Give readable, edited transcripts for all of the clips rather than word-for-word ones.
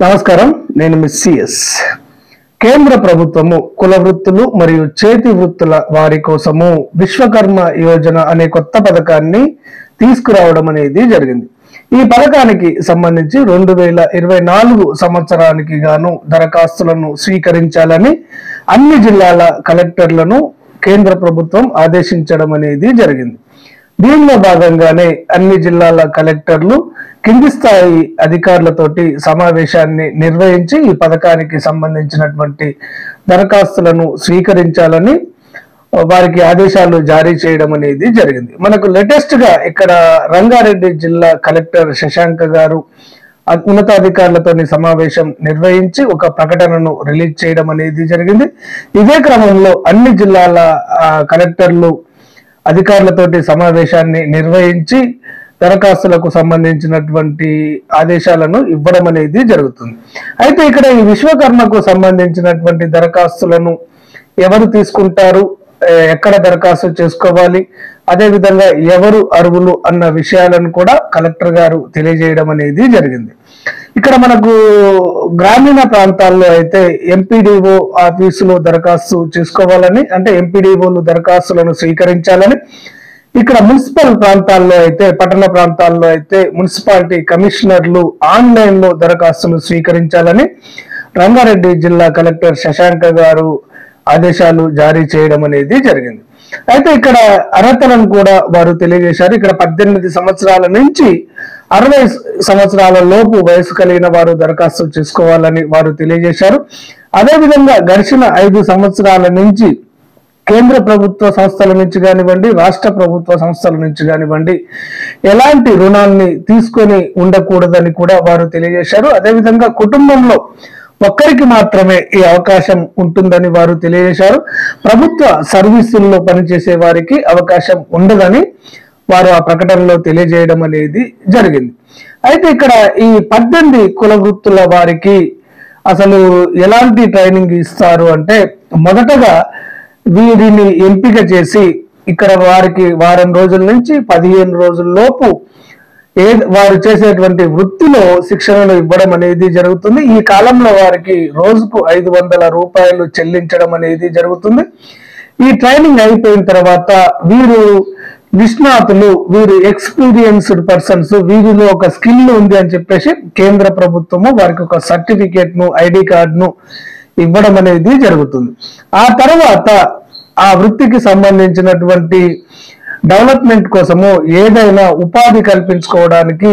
నమస్కారం, నేను miss CS. కేంద్ర ప్రభుత్వము కుల వృత్తులు మరియు చేతి వృత్తుల వారి కోసము విశ్వకర్మ యోజన అనే కొత్త పథకాన్ని తీసుకురావడం అనేది జరిగింది. ఈ పథకానికి సంబంధించి 2024 సంవత్సరానికి గాను దరఖాస్తులను స్వీకరించాలని అన్ని జిల్లాల కలెక్టర్లను కేంద్ర ప్రభుత్వం ఆదేశించడం అనేది జరిగింది. దీనిలో భాగంగానే అన్ని జిల్లాల కలెక్టర్లు కింది స్థాయి అధికారులతోటి సమావేశాన్ని నిర్వహించి ఈ పథకానికి సంబంధించినటువంటి దరఖాస్తులను స్వీకరించాలని వారికి ఆదేశాలు జారీ చేయడం అనేది జరిగింది. మనకు లేటెస్ట్ గా ఇక్కడ రంగారెడ్డి జిల్లా కలెక్టర్ శశాంక్ గారు ఉన్నతాధికారులతో సమావేశం నిర్వహించి ఒక ప్రకటనను రిలీజ్ చేయడం అనేది జరిగింది. ఇదే క్రమంలో అన్ని జిల్లాల కలెక్టర్లు అధికారులతోటి సమావేశాన్ని నిర్వహించి దరఖాస్తులకు సంబంధించినటువంటి ఆదేశాలను ఇవ్వడం అనేది జరుగుతుంది. అయితే ఇక్కడ ఈ విశ్వకర్మకు సంబంధించినటువంటి దరఖాస్తులను ఎవరు తీసుకుంటారు, ఎక్కడ దరఖాస్తు చేసుకోవాలి, అదే విధంగా ఎవరు అర్హులు అన్న విషయాలను కూడా కలెక్టర్ గారు తెలియజేయడం అనేది జరిగింది. ఇక్కడ మనకు గ్రామీణ ప్రాంతాల్లో అయితే ఎంపీడీఓ ఆఫీసులో దరఖాస్తు చేసుకోవాలని, అంటే ఎంపీడీఓలు దరఖాస్తులను స్వీకరించాలని, ఇక్కడ మున్సిపల్ ప్రాంతాల్లో అయితే పట్టణ ప్రాంతాల్లో అయితే మున్సిపాలిటీ కమిషనర్లు ఆన్లైన్ లో దరఖాస్తులు స్వీకరించాలని రంగారెడ్డి జిల్లా కలెక్టర్ శశాంక్ గారు ఆదేశాలు జారీ చేయడం అనేది జరిగింది. అయితే ఇక్కడ అర్హతలను కూడా వారు తెలియజేశారు. ఇక్కడ 18 సంవత్సరాల నుంచి 60 సంవత్సరాల లోపు వయసు కలిగిన వారు దరఖాస్తు చేసుకోవాలని వారు తెలియజేశారు. అదేవిధంగా గడిచిన 5 సంవత్సరాల నుంచి కేంద్ర ప్రభుత్వ సంస్థల నుంచి కానివ్వండి, రాష్ట్ర ప్రభుత్వ సంస్థల నుంచి కానివ్వండి ఎలాంటి రుణాన్ని తీసుకొని ఉండకూడదని కూడా వారు తెలియజేశారు. అదేవిధంగా కుటుంబంలో ఒక్కరికి మాత్రమే ఈ అవకాశం ఉంటుందని వారు తెలియజేశారు. ప్రభుత్వ సర్వీసుల్లో పనిచేసే వారికి అవకాశం ఉండదని వారు ఆ ప్రకటనలో తెలియజేయడం అనేది జరిగింది. అయితే ఇక్కడ ఈ 18 కుల వృత్తుల వారికి అసలు ఎలాంటి ట్రైనింగ్ ఇస్తారు అంటే, మొదటగా వీరిని ఎంపిక చేసి ఇక్కడ వారికి వారం రోజుల నుంచి 15 రోజుల లోపు వారు చేసేటువంటి వృత్తిలో శిక్షణను ఇవ్వడం అనేది జరుగుతుంది. ఈ కాలంలో వారికి రోజుకు 500 రూపాయలు చెల్లించడం అనేది జరుగుతుంది. ఈ ట్రైనింగ్ అయిపోయిన తర్వాత వీరు నిష్ణాతులు, వీరు ఎక్స్పీరియన్స్డ్ పర్సన్స్, వీరిలో ఒక స్కిల్ ఉంది అని చెప్పేసి కేంద్ర ప్రభుత్వము వారికి ఒక సర్టిఫికేట్ ను, ఐడి కార్డును ఇవ్వడం అనేది జరుగుతుంది. ఆ తర్వాత ఆ వృత్తికి సంబంధించినటువంటి డెవలప్మెంట్ కోసము ఏదైనా ఉపాధి కల్పించుకోవడానికి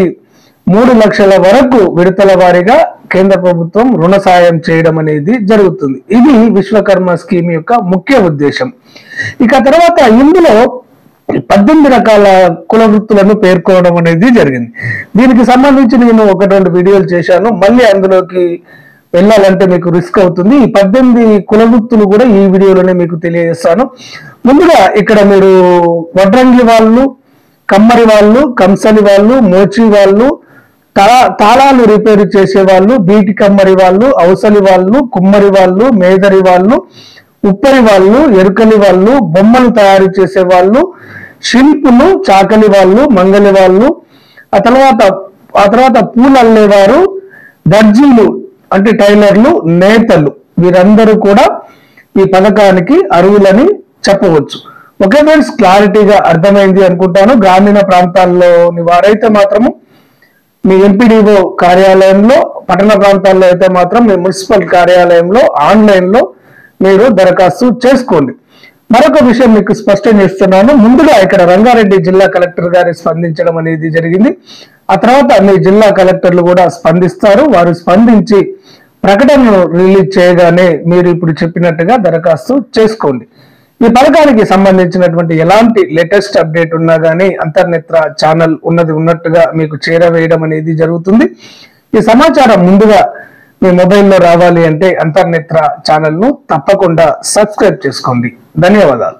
3 లక్షల వరకు విడతల వారీగా కేంద్ర ప్రభుత్వం రుణ సాయం చేయడం అనేది జరుగుతుంది. ఇది విశ్వకర్మ స్కీమ్ యొక్క ముఖ్య ఉద్దేశం. ఇక తర్వాత ఇందులో 18 రకాల కుల వృత్తులను పేర్కోవడం అనేది జరిగింది. దీనికి సంబంధించి నేను 1-2 వీడియోలు చేశాను. మళ్ళీ అందులోకి వెళ్ళాలంటే మీకు రిస్క్ అవుతుంది. ఈ 18 కుల వృత్తులు కూడా ఈ వీడియోలోనే మీకు తెలియజేస్తాను. ముందుగా ఇక్కడ మీరు వడ్రంగి వాళ్ళు, కమ్మరి వాళ్ళు, కంసలి వాళ్ళు, మోచి వాళ్ళు, తాళాలు రిపేర్ చేసే వాళ్ళు, బీటి కమ్మరి వాళ్ళు, ఔసలి వాళ్ళు, కుమ్మరి వాళ్ళు, మేదరి వాళ్ళు, ఉప్పరి వాళ్ళు, ఎరుకలి వాళ్ళు, బొమ్మలు తయారు చేసే వాళ్ళు, శిల్పులు, చాకలి వాళ్ళు, మంగలి వాళ్ళు, ఆ తర్వాత పూలు అల్లేవారు, దర్జీలు అంటే టైలర్లు, నేతలు, వీరందరూ కూడా ఈ పథకానికి అర్హులని చెప్పవచ్చు. ఓకే ఫ్రెండ్స్, క్లారిటీగా అర్థమైంది అనుకుంటాను. గ్రామీణ ప్రాంతాల్లోని వారైతే మాత్రము మీ ఎంపీడీఓ కార్యాలయంలో, పట్టణ ప్రాంతాల్లో అయితే మాత్రం మీ మున్సిపల్ కార్యాలయంలో ఆన్లైన్ లో మీరు దరఖాస్తు చేసుకోండి. మరొక విషయం మీకు స్పష్టం చేస్తున్నాను. ముందుగా ఇక్కడ రంగారెడ్డి జిల్లా కలెక్టర్ గారి స్పందించడం అనేది జరిగింది. ఆ తర్వాత మీ జిల్లా కలెక్టర్లు కూడా స్పందిస్తారు. వారు స్పందించి ప్రకటనను రిలీజ్ చేయగానే మీరు ఇప్పుడు చెప్పినట్టుగా దరఖాస్తు చేసుకోండి. ఈ పథకానికి సంబంధించినటువంటి ఎలాంటి లేటెస్ట్ అప్డేట్ ఉన్నా కానీ అంతర్నేత్ర ఛానల్ ఉన్నట్టుగా మీకు చేరవేయడం అనేది జరుగుతుంది. ఈ సమాచారం ముందుగా మీ మొబైల్లో రావాలి అంటే అంతర్నేత్ర ఛానల్ ను తప్పకుండా సబ్స్క్రైబ్ చేసుకోండి. ధన్యవాదాలు.